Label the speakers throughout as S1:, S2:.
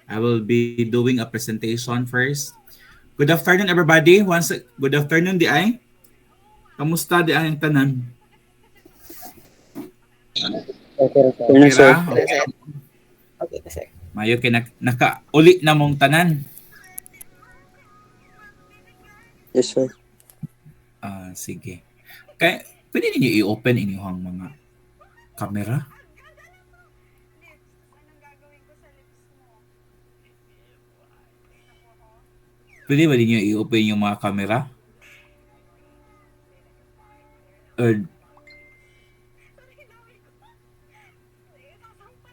S1: I will be doing a presentation first. Good afternoon, everybody. Good afternoon, di ay. Kamusta di ay ang tanan?
S2: Okay, sir.
S3: Afternoon,
S1: Okay
S3: sir.
S1: ra?
S2: Okay,
S1: Okay.
S2: sir. Okay, sir.
S1: Mayo kay naka-uli na mong tanan.
S3: Yes, sir.
S1: Sige. Kaya, pwede ninyo i-open inyong mga camera? Pwede ba ninyo i-open yung mga camera? Or,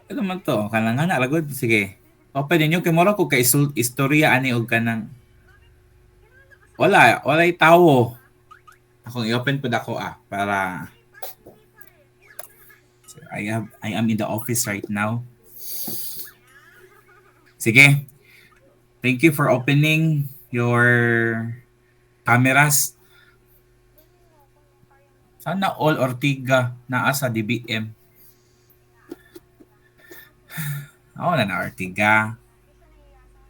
S1: ano man to? Kanang nga lagod. Sige. Open ninyo. Kaya mura ko kay istorya ani o kanang walay tawo. Akong i-open po dako para I am in the office right now. Sige. Thank you for opening your cameras. Sana all Ortiga naa sa DBM. Oo na Ortiga.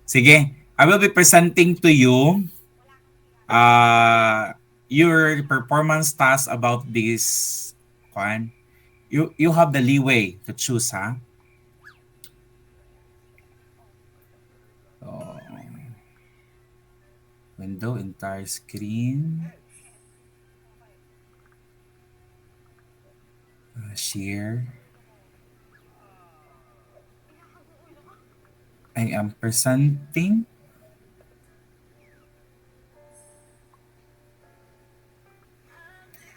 S1: Sige. I will be presenting to you your performance task about this one. You have the leeway to choose, ha? So, window, entire screen. Share. I am presenting.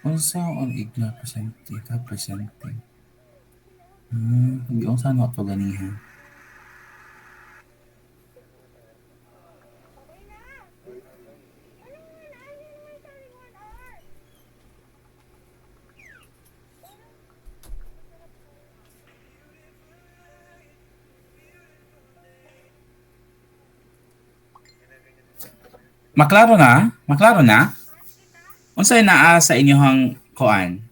S1: Unsa ang igna presenting. Hindi unsa na to ganiha. Maklaro na? Maklaro na? Unsay naa sa inyong kuan?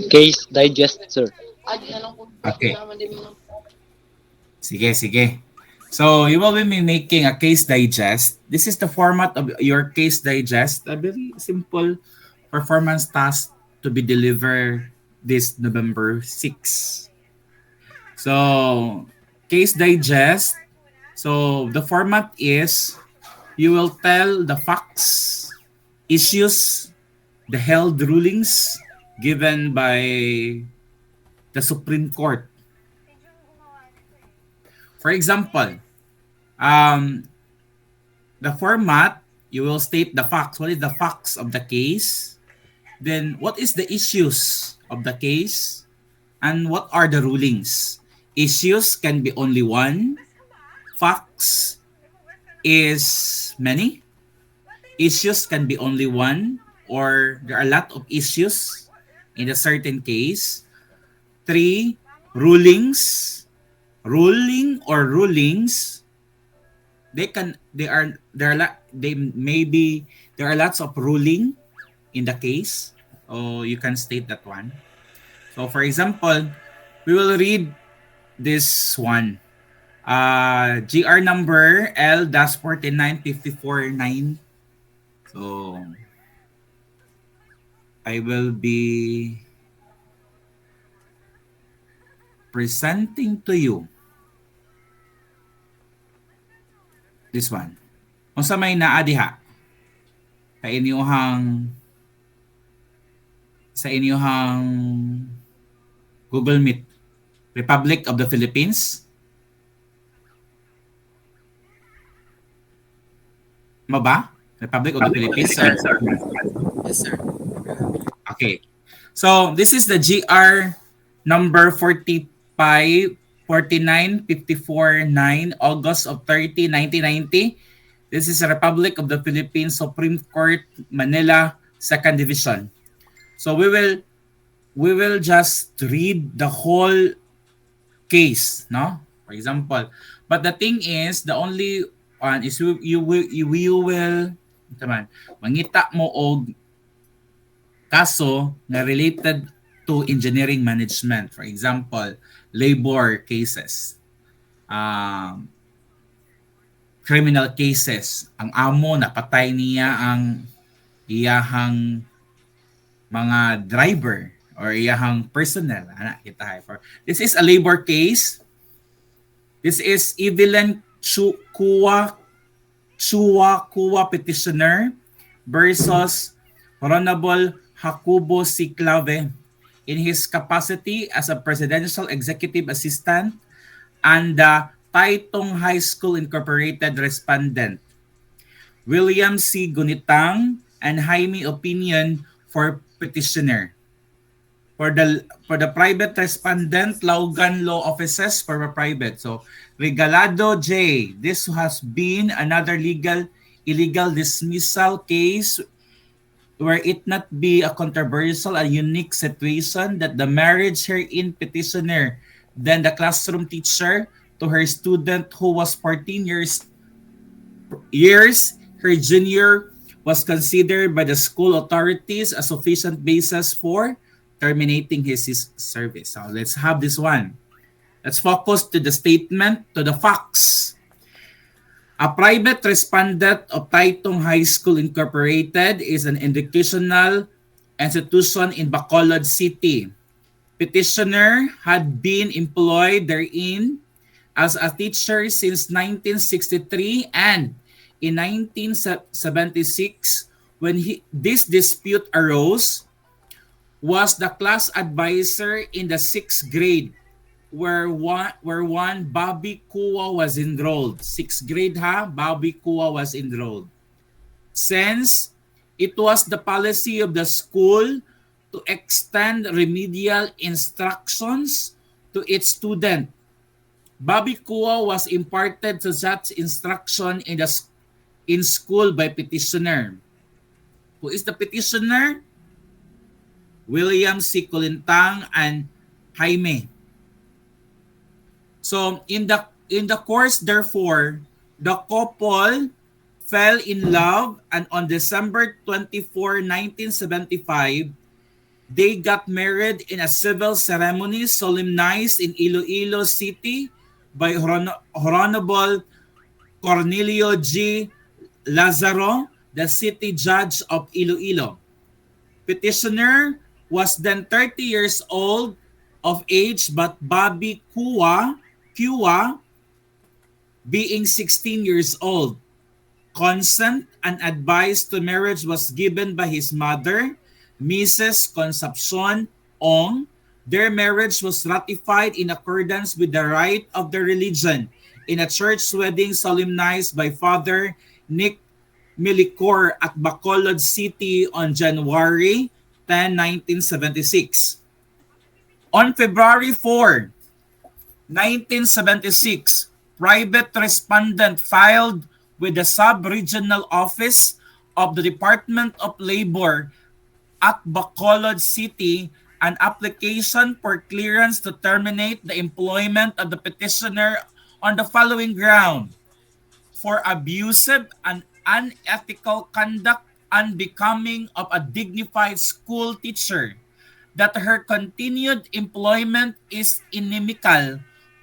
S3: Case digest, sir.
S1: Okay. Sige. So, you will be making a case digest. This is the format of your case digest. A very simple performance task to be delivered this November 6. So, case digest. So, the format is you will tell the facts, issues, the held rulings given by the Supreme Court. For example, the format, you will state the facts. What is the facts of the case? Then, what is the issues of the case? And what are the rulings? Issues can be only one. Facts is many. Issues can be only one, or there are a lot of issues in a certain case. 3, rulings. Ruling or rulings, there are lots of ruling in the case. So you can state that one. So for example, we will read this one. GR number L-49549. So I will be presenting to you this one. Kung sa may naa diha sa inyuhang Google Meet, Republic of the Philippines. Ba? Republic of the Philippines, sir?
S2: Yes, sir.
S1: Okay. So, this is the GR number 4549549, August of 30, 1990. This is the Republic of the Philippines Supreme Court, Manila, Second Division. So we will just read the whole case, no? For example. But the thing is, the only one is you will mangita mo og kaso na related to engineering management. For example, labor cases. um, criminal cases. Ang amo, napatay niya ang iyahang mga driver or iyahang personnel. This is a labor case. This is Evelyn Chua petitioner versus Honorable Jacobo Ciclave in his capacity as a presidential executive assistant and the Taytong High School Incorporated respondent. William C. Gunitang and Jaime Opinion for petitioner. For the private respondent, Laugan Law Offices for private. So, Regalado J. This has been another illegal dismissal case where it not be a controversial, a unique situation that the marriage herein petitioner, then the classroom teacher to her student who was 14 years her junior was considered by the school authorities a sufficient basis for terminating his service. So let's have this one. Let's focus to the statement, to the facts. A private respondent of Taytong High School Incorporated is an educational institution in Bacolod City. Petitioner had been employed therein as a teacher since 1963 and in 1976 when this dispute arose, was the class advisor in the 6th grade where one Bobby Kua was enrolled. 6th grade Bobby Kua was enrolled. Since it was the policy of the school to extend remedial instructions to its student, Bobby Kua was imparted to such instruction in school by petitioner. Who is the petitioner? William C. Kulintang and Jaime. So in the course, therefore, the couple fell in love, and on December 24, 1975, they got married in a civil ceremony solemnized in Iloilo City by Honorable Cornelio G. Lazaro, the city judge of Iloilo. Petitioner was then 30 years old of age, but Bobby Kua being 16 years old. Consent and advice to marriage was given by his mother, Mrs. Concepcion Ong. Their marriage was ratified in accordance with the rite of the religion in a church wedding solemnized by Father Nick Milicor at Bacolod City on January 10, 1976. On February 4, 1976, private respondent filed with the Sub-Regional Office of the Department of Labor at Bacolod City an application for clearance to terminate the employment of the petitioner on the following ground: for abusive and unethical conduct unbecoming of a dignified school teacher, that her continued employment is inimical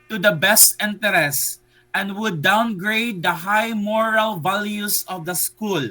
S1: to the best interests and would downgrade the high moral values of the school.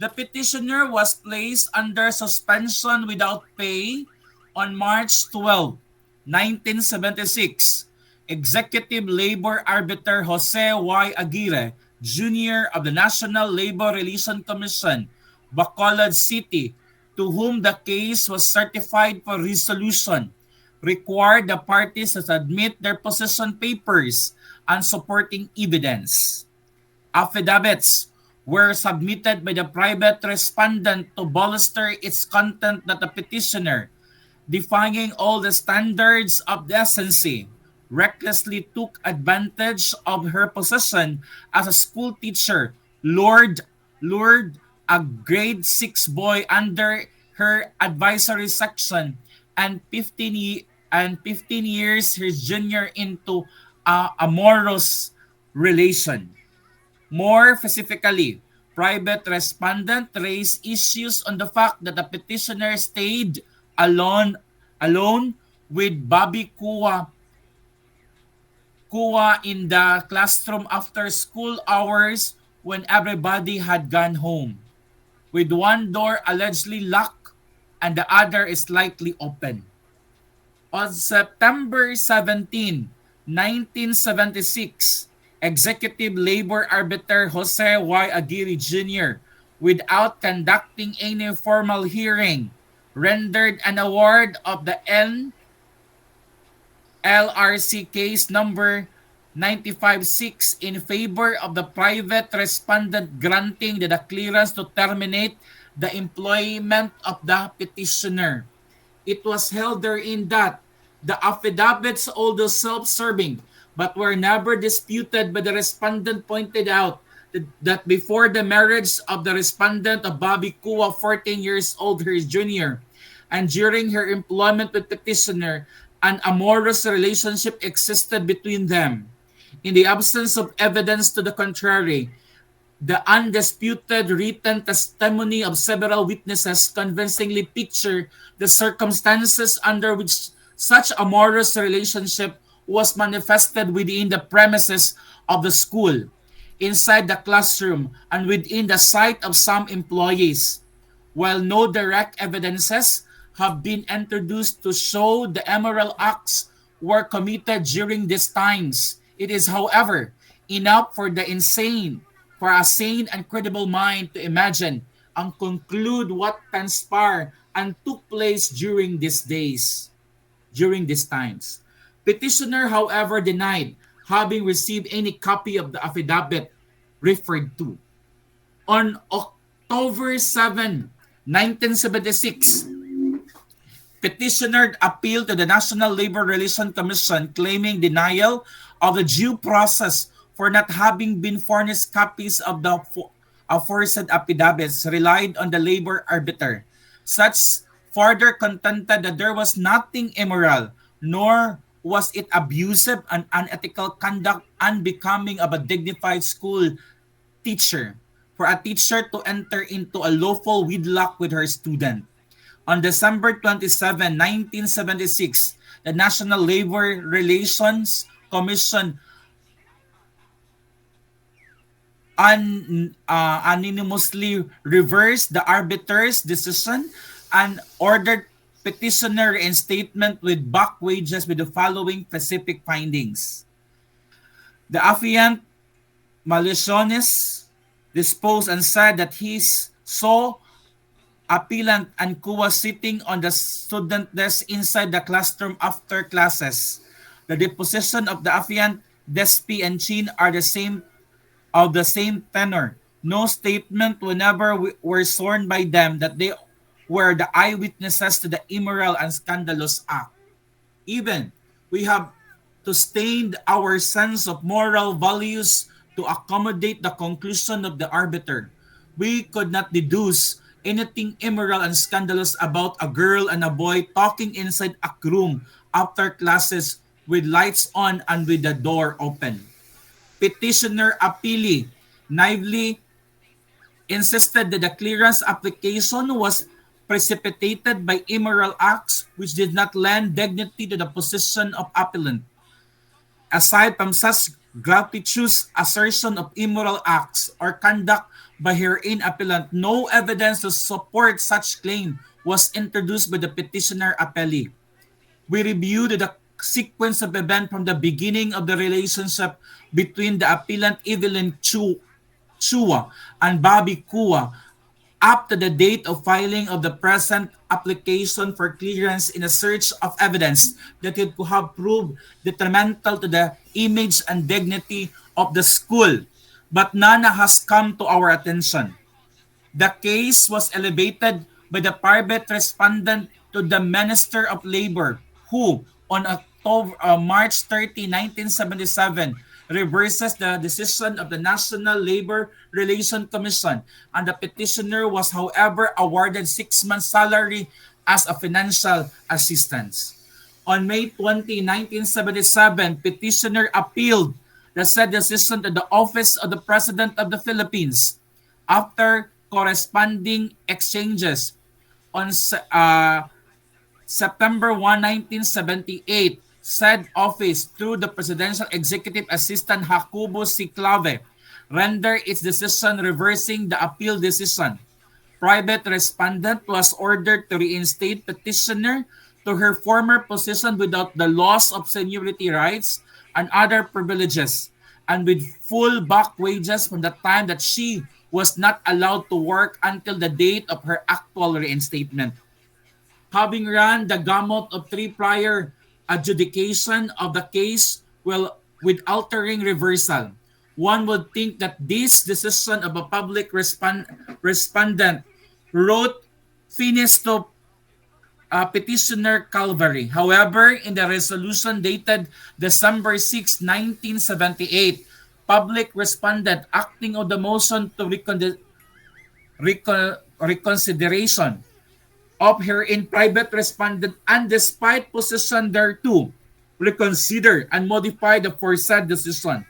S1: The petitioner was placed under suspension without pay on March 12, 1976. Executive Labor Arbiter Jose Y. Aguirre, Jr. of the National Labor Relations Commission, Bacolod City, to whom the case was certified for resolution, required the parties to submit their position papers and supporting evidence. Affidavits were submitted by the private respondent to bolster its content that the petitioner, defying all the standards of decency, recklessly took advantage of her position as a school teacher, lured a grade 6 boy under her advisory section, and 15 years her junior into a amorous relation. More specifically, private respondent raised issues on the fact that the petitioner stayed alone with Bobby Kua Kuwa in the classroom after school hours when everybody had gone home, with one door allegedly locked and the other is slightly open. On September 17, 1976, Executive Labor Arbiter Jose Y. Aguirre Jr., without conducting any formal hearing, rendered an award of the LRC case number 956 in favor of the private respondent, granting the clearance to terminate the employment of the petitioner. It was held therein that the affidavits, although self-serving, but were never disputed, but the respondent pointed out that before the marriage of the respondent of Bobby Kua, 14 years old, her junior, and during her employment with petitioner, an amorous relationship existed between them. In the absence of evidence to the contrary, the undisputed written testimony of several witnesses convincingly picture the circumstances under which such amorous relationship was manifested within the premises of the school, inside the classroom, and within the sight of some employees. While no direct evidences have been introduced to show the immoral acts were committed during these times, it is, however, enough for a sane and credible mind to imagine and conclude what transpired and took place during these times. Petitioner, however, denied having received any copy of the affidavit referred to. On October 7, 1976, petitioner appealed to the National Labor Relations Commission, claiming denial of the due process for not having been furnished copies of the aforesaid affidavits relied on the labor arbiter. Such further contended that there was nothing immoral, nor was it abusive and unethical conduct unbecoming of a dignified school teacher for a teacher to enter into a lawful wedlock with her student. On December 27, 1976, the National Labor Relations Commission anonymously reversed the arbiter's decision and ordered petitioner reinstatement with back wages with the following specific findings. The affiant Maliciones disposed and said that he saw appellant and Kua sitting on the student desk inside the classroom after classes. The deposition of the affiant, Despi and Chin are the same tenor. No statement whenever were sworn by them that they were the eyewitnesses to the immoral and scandalous act. Even we have to stain our sense of moral values to accommodate the conclusion of the arbiter. We could not deduce anything immoral and scandalous about a girl and a boy talking inside a room after classes with lights on and with the door open. Petitioner Apili naively insisted that the clearance application was precipitated by immoral acts which did not lend dignity to the position of appellant. Aside from such gratuitous assertion of immoral acts or conduct by herein appellant, no evidence to support such claim was introduced by the petitioner appellee. We reviewed the sequence of events from the beginning of the relationship between the appellant Evelyn Chua and Bobby Kua up to the date of filing of the present application for clearance in a search of evidence that it could have proved detrimental to the image and dignity of the school, but none has come to our attention. The case was elevated by the private respondent to the Minister of Labor, who on March 30, 1977, reverses the decision of the National Labor Relations Commission, and the petitioner was, however, awarded 6 months' salary as a financial assistance. On May 20, 1977, petitioner appealed the said decision to the Office of the President of the Philippines. After corresponding exchanges on September 1, 1978, said office through the Presidential Executive Assistant Jacobo C. Clave render its decision reversing the appeal decision. Private respondent was ordered to reinstate petitioner to her former position without the loss of seniority rights and other privileges, and with full back wages from the time that she was not allowed to work until the date of her actual reinstatement. Having run the gamut of three prior adjudication of the case with altering reversal, one would think that this decision of a public respondent wrote finis to petitioner Calvary. However, in the resolution dated December 6, 1978, public respondent acting on the motion to reconsideration of her in private respondent and despite position thereto, reconsider and modify the foresaid decision,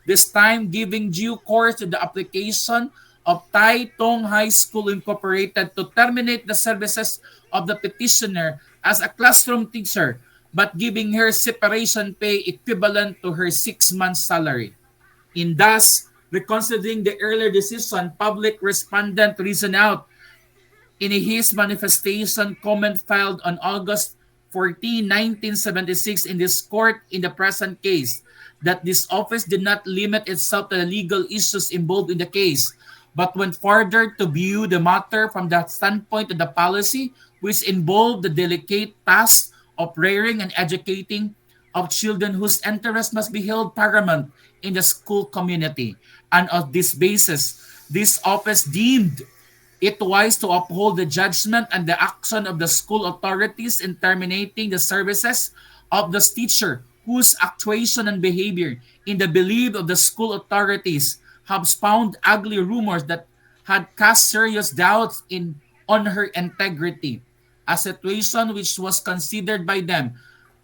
S1: this time giving due course to the application of Tai Tong High School Incorporated to terminate the services of the petitioner as a classroom teacher, but giving her separation pay equivalent to her 6 months salary. In thus, reconsidering the earlier decision, public respondent reasoned out in his manifestation comment filed on August 14, 1976 in this court in the present case, that this office did not limit itself to the legal issues involved in the case, but went further to view the matter from the standpoint of the policy, which involved the delicate task of rearing and educating of children whose interests must be held paramount in the school community. And on this basis, this office deemed it wise to uphold the judgment and the action of the school authorities in terminating the services of the teacher whose actuation and behavior in the belief of the school authorities have spawned ugly rumors that had cast serious doubts on her integrity, a situation which was considered by them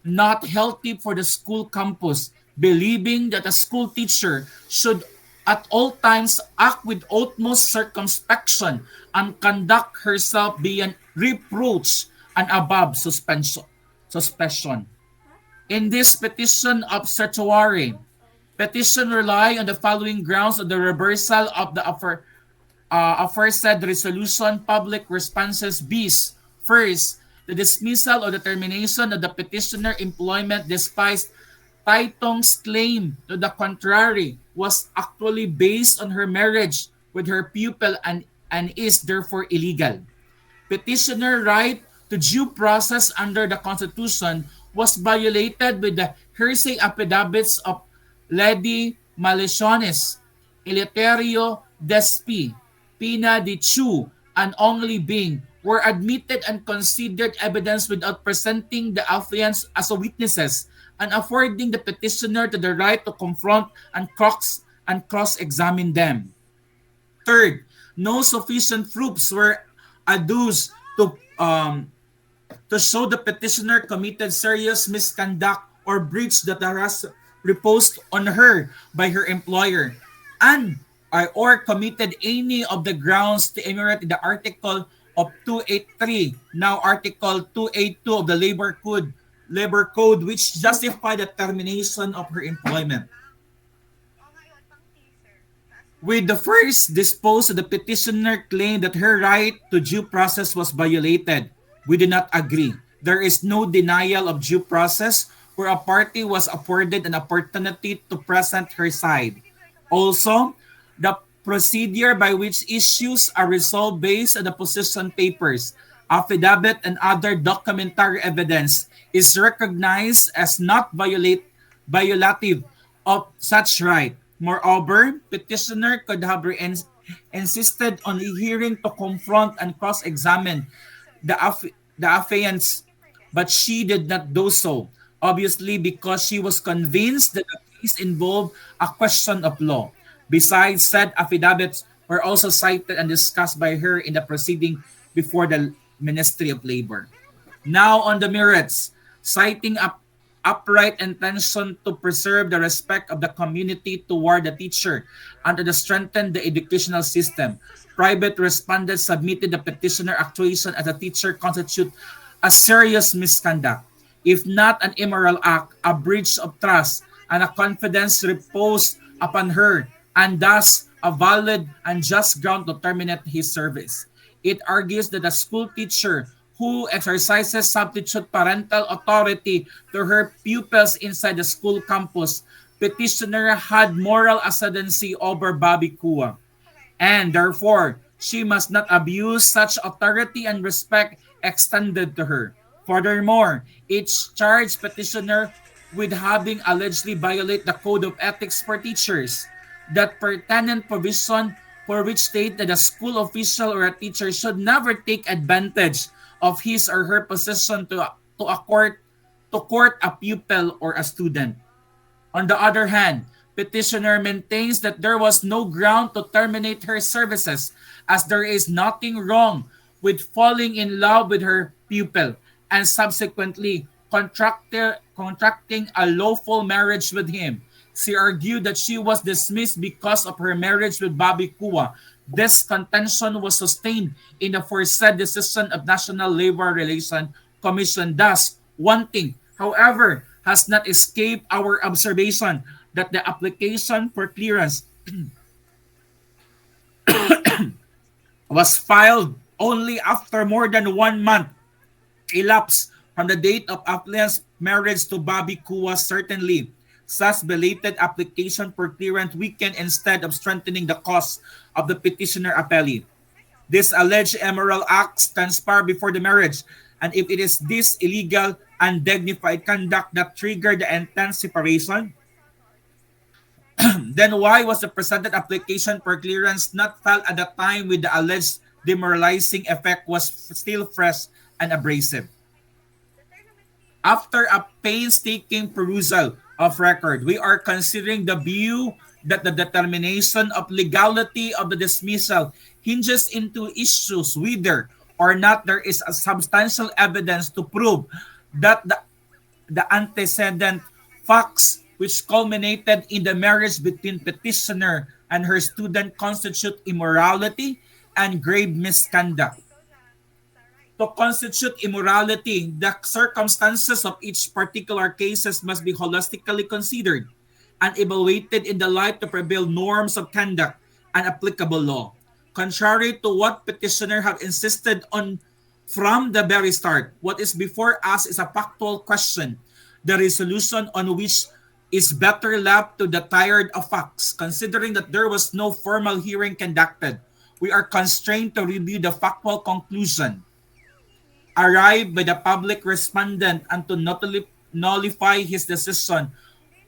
S1: not healthy for the school campus, believing that a school teacher should at all times act with utmost circumspection and conduct herself beyond reproach and above suspicion. In this petition of certiorari, petition rely on the following grounds of the reversal of the aforesaid resolution public responses bis. First, the dismissal or the termination of the petitioner employment despite Tai Tong's claim to the contrary was actually based on her marriage with her pupil and is therefore illegal. Petitioner right to due process under the Constitution was violated with the hearsay affidavits of Lady Maliciones, Eleuterio Despi, Pina de Chu, and Ong Li Bing were admitted and considered evidence without presenting the affiants as witnesses and affording the petitioner to the right to confront and cross-examine them. Third, no sufficient proofs were adduced to show the petitioner committed serious misconduct or breach that was reposed on her by her employer and or committed any of the grounds to enumerate in the article of 283, now Article 282 of the Labor Code, which justify the termination of her employment. With the first disposed, the petitioner claimed that her right to due process was violated. We do not agree. There is no denial of due process where a party was afforded an opportunity to present her side. Also, the procedure by which issues are resolved based on the position papers, affidavit, and other documentary evidence is recognized as not violative of such right. Moreover, petitioner could have insisted on a hearing to confront and cross-examine the affiants, but she did not do so, obviously because she was convinced that the case involved a question of law. Besides, said affidavits were also cited and discussed by her in the proceeding before the Ministry of Labor. Now on the merits, citing upright intention to preserve the respect of the community toward the teacher and to strengthen the educational system, private respondents submitted the petitioner actuation as a teacher constitute a serious misconduct. if not an immoral act, a breach of trust, and a confidence reposed upon her, and thus a valid and just ground to terminate his service. It argues that a school teacher who exercises substitute parental authority to her pupils inside the school campus, petitioner had moral ascendancy over Bobby Kua, and therefore she must not abuse such authority and respect extended to her. Furthermore, each charged petitioner with having allegedly violated the code of ethics for teachers, that pertinent provision for which state that a school official or a teacher should never take advantage of his or her position to court a pupil or a student. On the other hand, petitioner maintains that there was no ground to terminate her services as there is nothing wrong with falling in love with her pupil and subsequently contracting a lawful marriage with him. She argued that she was dismissed because of her marriage with Bobby Kua. This contention was sustained in the foresaid decision of National Labor Relations Commission. Thus, one thing, however, has not escaped our observation that the application for clearance was filed only after more than 1 month elapsed from the date of applicant's marriage to Bobby Kua. Certainly, such belated application for clearance weakened instead of strengthening the cause of the petitioner appellee. This alleged immoral acts transpire before the marriage, and if it is this illegal, undignified conduct that triggered the intense separation, then why was the presented application for clearance not filed at the time with the alleged demoralizing effect was still fresh and abrasive? After a painstaking perusal of record, we are considering the view that the determination of legality of the dismissal hinges into issues whether or not there is a substantial evidence to prove that the antecedent facts which culminated in the marriage between petitioner and her student constitute immorality and grave misconduct. To constitute immorality, the circumstances of each particular cases must be holistically considered and evaluated in the light of prevailed norms of conduct and applicable law. Contrary to what petitioner have insisted on from the very start, what is before us is a factual question, the resolution on which is better left to the tired of facts. Considering that there was no formal hearing conducted, we are constrained to review the factual conclusion arrived by the public respondent and to nullify his decision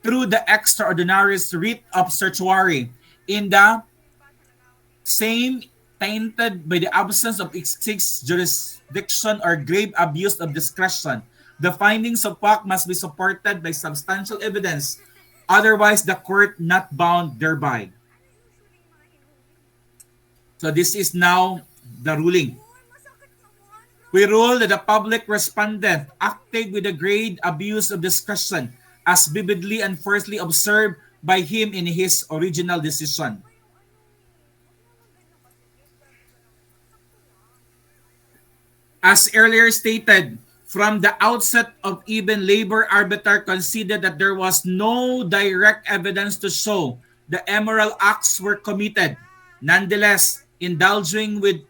S1: through the extraordinary writ of certiorari in the same tainted by the absence of its jurisdiction or grave abuse of discretion. The findings of fact must be supported by substantial evidence, otherwise the court not bound thereby. So this is now the ruling. We rule that the public respondent acted with a grave abuse of discretion as vividly and firstly observed by him in his original decision. As earlier stated, from the outset of even labor arbiter considered that there was no direct evidence to show the immoral acts were committed. Nonetheless, indulging with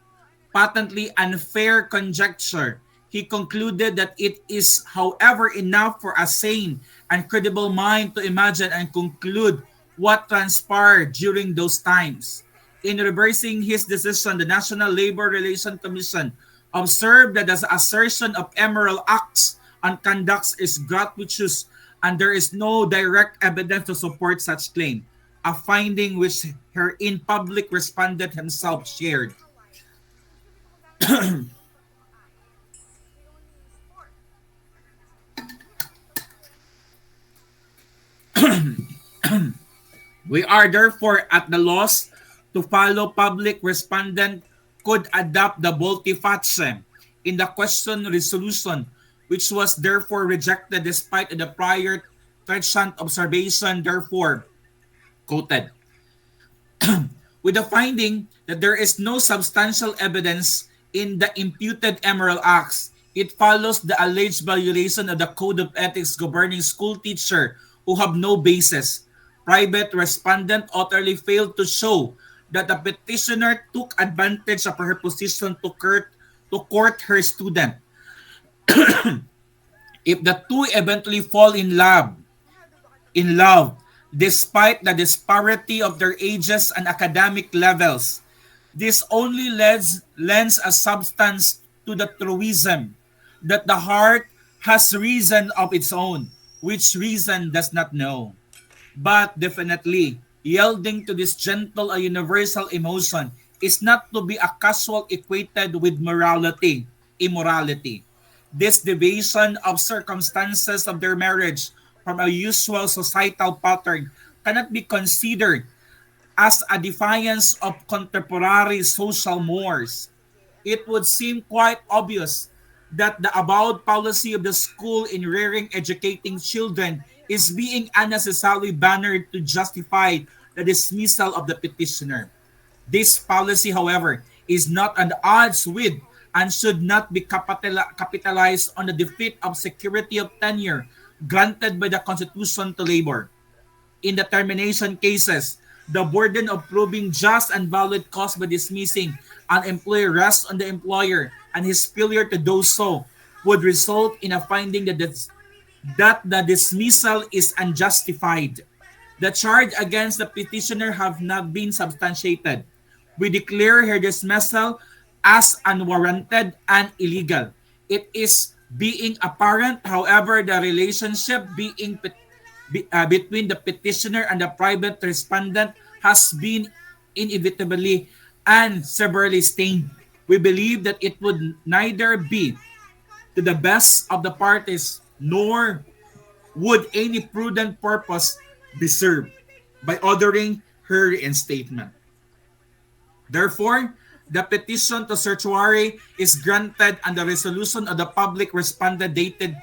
S1: patently unfair conjecture, he concluded that it is, however, enough for a sane and credible mind to imagine and conclude what transpired during those times. In reversing his decision, the National Labor Relations Commission observed that the assertion of immoral acts and conducts is gratuitous and there is no direct evidence to support such claim, a finding which herein public respondent himself shared. We are therefore at the loss to follow public respondent could adopt the volte-face in the question resolution, which was therefore rejected despite the prior prescient observation therefore quoted. With the finding that there is no substantial evidence in the imputed immoral acts, It follows the alleged violation of the Code of Ethics governing school teacher who have no basis. Private respondent utterly failed to show that the petitioner took advantage of her position to court her student. If the two eventually fall in love, despite the disparity of their ages and academic levels, this only lends a substance to the truism that the heart has reason of its own, which reason does not know. But definitely, yielding to this gentle and universal emotion is not to be a casual equated with immorality. This deviation of circumstances of their marriage from a usual societal pattern cannot be considered as a defiance of contemporary social mores. It would seem quite obvious that the avowed policy of the school in rearing educating children is being unnecessarily bannered to justify the dismissal of the petitioner. This policy, however, is not at odds with and should not be capitalized on the defeat of security of tenure granted by the Constitution to labor. In the termination cases, the burden of proving just and valid cause by dismissing an employee rests on the employer, and his failure to do so would result in a finding that the dismissal is unjustified. The charge against the petitioner have not been substantiated. We declare her dismissal as unwarranted and illegal. It is being apparent, however, the relationship between the petitioner and the private respondent has been inevitably and severely stained. We believe that it would neither be to the best of the parties nor would any prudent purpose be served by ordering her reinstatement. Therefore, the petition to certiorari is granted and the resolution of the public respondent dated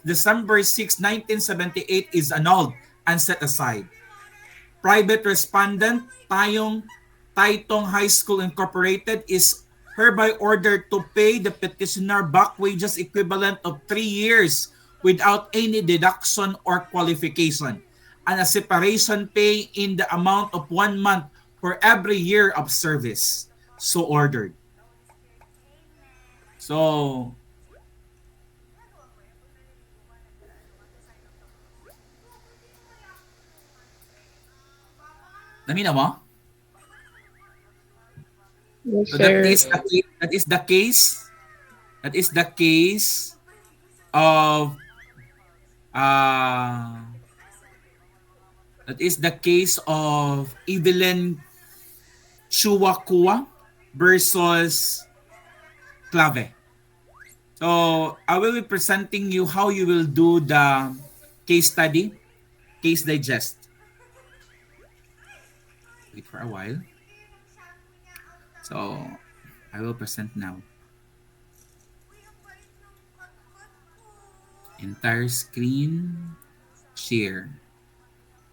S1: December 6, 1978 is annulled and set aside. Private respondent Taytong High School Incorporated is hereby ordered to pay the petitioner back wages equivalent of 3 years without any deduction or qualification, and a separation pay in the amount of 1 month for every year of service. So ordered. So, namina mo?
S2: Yes,
S1: So that
S2: sir.
S1: is the case. That is the case of that is the case of Evelyn Chuakua versus Clave. So I will be presenting you how you will do the case study, case digest. Wait for a while. So I will present now. Entire screen share.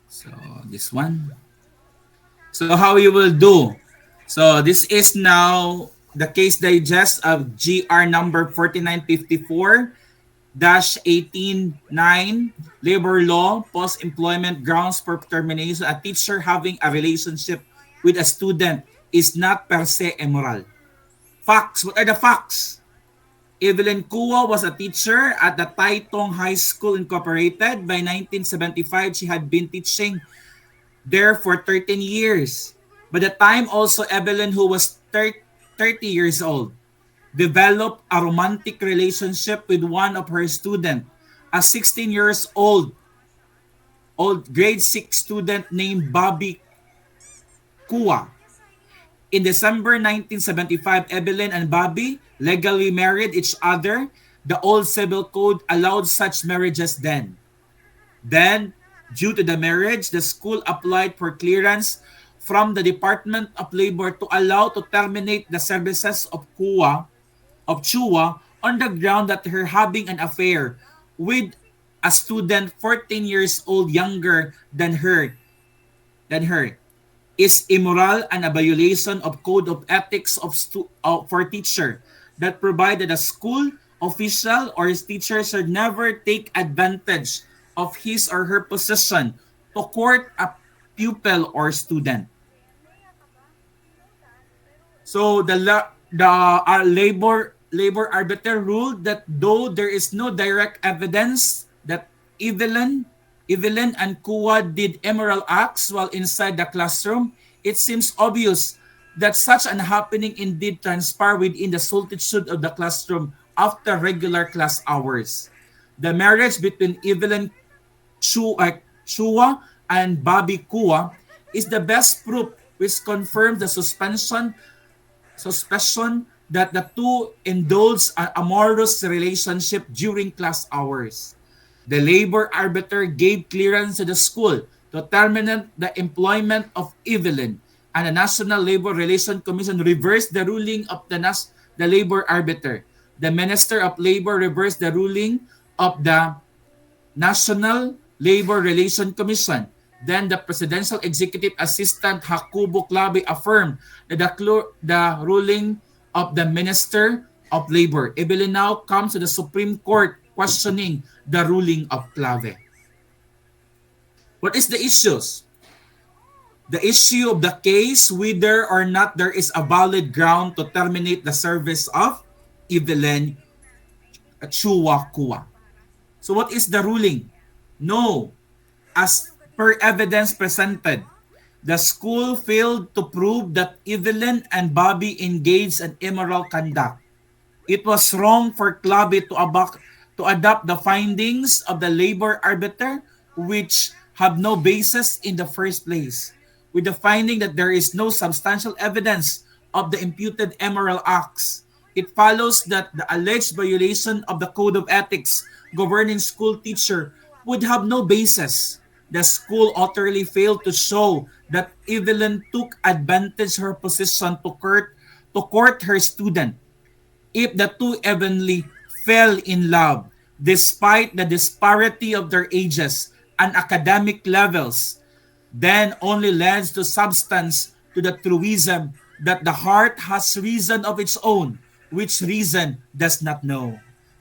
S1: So this one. So how you will do. So this is now the case digest of GR number 4954-189 labor law post-employment grounds for termination. A teacher having a relationship with a student is not per se immoral. Facts. What are the facts? Evelyn Kua was a teacher at the Taytong High School Incorporated. By 1975, she had been teaching there for 13 years. By the time also, Evelyn, who was 30 years old, developed a romantic relationship with one of her students, a 16 years old grade 6 student named Bobby Kua. In December 1975, Evelyn and Bobby legally married each other. The old civil code allowed such marriages then. Then, due to the marriage, the school applied for clearance from the Department of Labor to allow to terminate the services of Chua on the ground that her having an affair with a student 14 years old younger than her is immoral and a violation of Code of Ethics for teacher that provided a school official or his teacher should never take advantage of his or her position to court a pupil or student. So the labor arbiter ruled that though there is no direct evidence that Evelyn and Kua did immoral acts while inside the classroom, it seems obvious that such an happening indeed transpired within the solitude of the classroom after regular class hours. The marriage between Evelyn Chua and Bobby Kua is the best proof which confirms the suspicion that the two indulged an amorous relationship during class hours. The labor arbiter gave clearance to the school to terminate the employment of Evelyn, and the National Labor Relations Commission reversed the ruling of the labor arbiter. The Minister of Labor reversed the ruling of the National Labor Relations Commission. Then the Presidential Executive Assistant Jacobo Clave affirmed that the ruling of the Minister of Labor. Evelyn now comes to the Supreme Court questioning the ruling of Clave. What is the issues? The issue of the case, whether or not there is a valid ground to terminate the service of Evelyn Chua Kua. So what is the ruling? No. As per evidence presented, the school failed to prove that Evelyn and Bobby engaged in immoral conduct. It was wrong for Clave to adopt the findings of the labor arbiter, which have no basis in the first place, with the finding that there is no substantial evidence of the imputed immoral acts. It follows that the alleged violation of the Code of Ethics governing school teacher would have no basis. The school utterly failed to show that Evelyn took advantage of her position to court her student. If the two evenly fell in love, despite the disparity of their ages and academic levels, then only lends to substance to the truism that the heart has reason of its own, which reason does not know.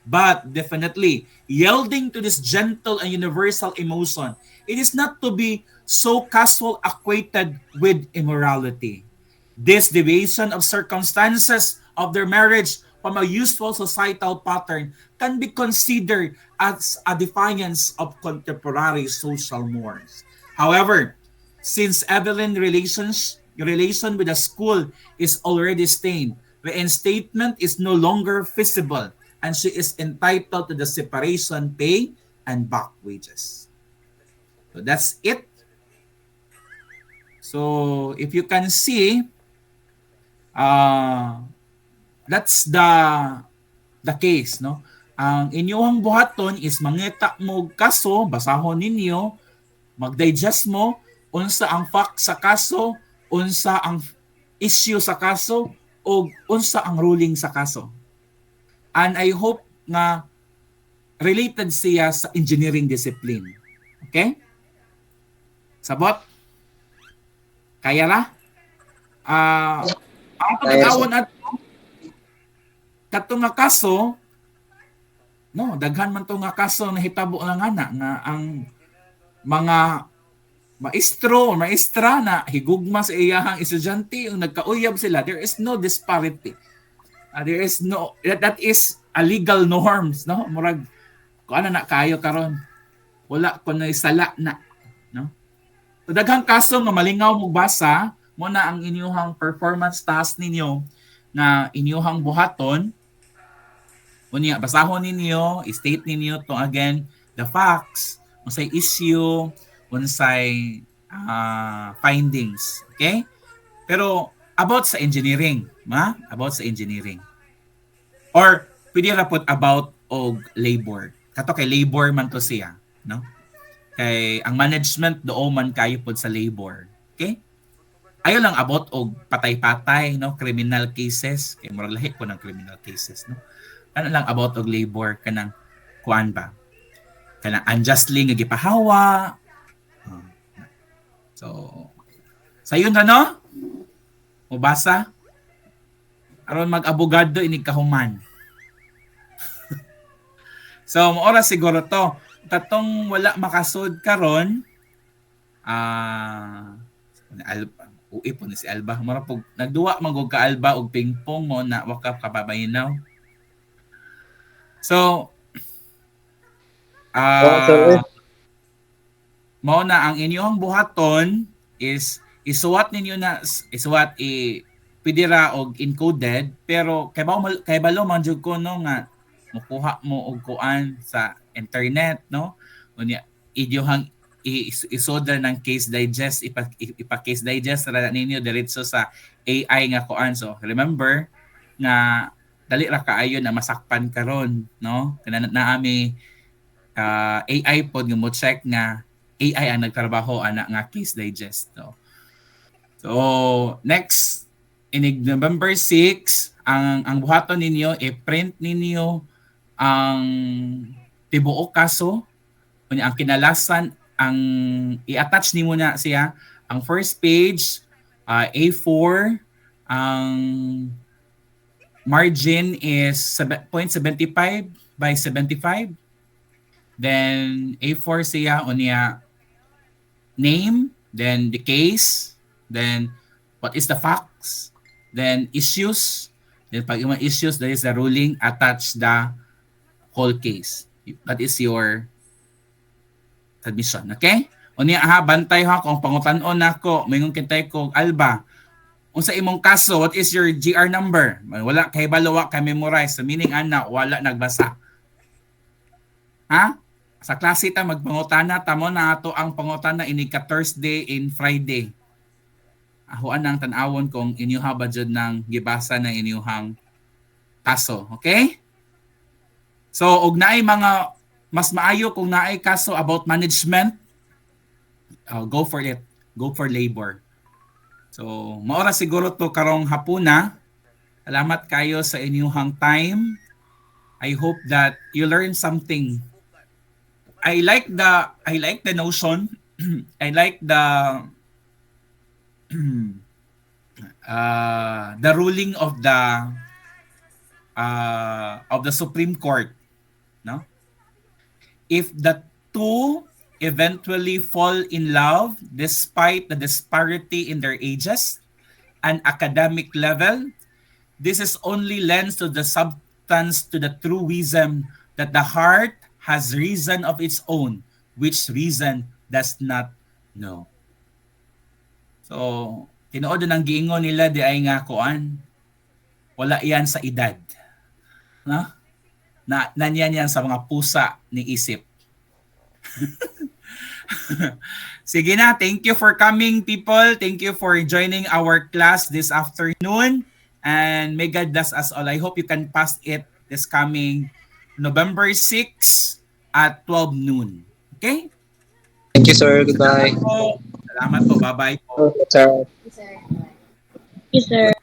S1: But definitely, yielding to this gentle and universal emotion, it is not to be so casual equated with immorality. This deviation of circumstances of their marriage from a usual societal pattern can be considered as a defiance of contemporary social norms. However, since Evelyn's relation with the school is already stained, reinstatement is no longer feasible, and she is entitled to the separation pay and back wages. So that's it. So if you can see, that's the case, no? Ang inyong buhaton is mangita mo kaso, basahon ninyo, mag-digest mo, unsa ang fact sa kaso, unsa ang issue sa kaso, o unsa ang ruling sa kaso. And I hope nga related siya sa engineering discipline. Okay? Sabot? Kaya la? Ang pagkawon at katong nga kaso, no, daghan man to nga kaso na hitabo lang ana nga ang mga maestro o maestra na higugma sa iyahang estudyante yung nagkauyab sila, there is no disparity. There is no, that is a legal norms, no? Murag kung ano na kayo karon, wala ko na isala na, no? So daghang kaso nga malingaw mo basa mo na ang inyong performance task ninyo na inyong buhaton. Unya, basahon ninyo, state ninyo to again the facts, unsay issue, unsay findings, okay? Pero about sa engineering, about sa engineering. Or pwede ra pud about og labor. Kato kay labor man to siya, no? Kay ang management do man kayo pud sa labor, okay? Ayo lang about og patay-patay, no, criminal cases, kay murag lahi ko ng criminal cases, no? Ano lang about og labor kanang kuan ba? Kanang unjustly nga gipahawa. So sayon ra no? Mubasa aron mag-abogado inig kahuman. So, maora siguro to. Katong wala makasud karon, Alba, uwi po ni si Alba. Mara po, nagduwa magog ka Alba og pingpong mo na waka kababayinaw. So, mao na ang inyong buhaton is isuwat ninyo na isuwat pidira og encoded pero kay balo man jud ko no nga mukuha mo og kuan sa internet no unya idyohang isoda ng case digest ipa case digest ra ninyo diretso sa AI nga kuan. So remember nga dali ra kaayo na masakpan karon no kana naami AI pod nga mo check nga AI ang nagtrabaho ana nga case digest no. So next inig November 6 ang buhaton ninyo i-print ninyo ang tibuok kaso unya ang kinalasan ang i-attach nimo na siya ang first page A4 ang margin is 0.75 by 75 then A4 siya unya name then the case then what is the facts then issues then pag yung issues there is the ruling attach the whole case that is your submission okay unya bantay ha kung pangutan-on nako mingon kintay ko Alba unsa imong kaso what is your GR number wala kay balawa kay memorize so meaning ana wala nagbasa ha sa klase ta magpangutana tamo na ato ang pangutana ini ka Thursday and Friday ahoan ang tan-awon kung inyo ha budget ng gibasa ng inyong kaso okay so og naay mga mas maayo kung naay kaso about management go for it go for labor so maora siguro to karong hapuna salamat kayo sa inyong time I hope that you learn something I like the notion I like the ruling of the Supreme Court no if the two eventually fall in love despite the disparity in their ages and academic level this is only lends to the substance to the true wisdom that the heart has reason of its own which reason does not know. So, tinuod ng giingon nila di ay nga kuan. Wala yan sa edad. No? Nanyan yan sa mga pusa ni isip. Sige na, thank you for coming people. Thank you for joining our class this afternoon. And may God bless us all. I hope you can pass it this coming November 6 at 12 noon. Okay?
S3: Thank you, sir. Goodbye.
S1: Salamat po. Bye-bye po.
S3: Sir.
S2: Yes, sir.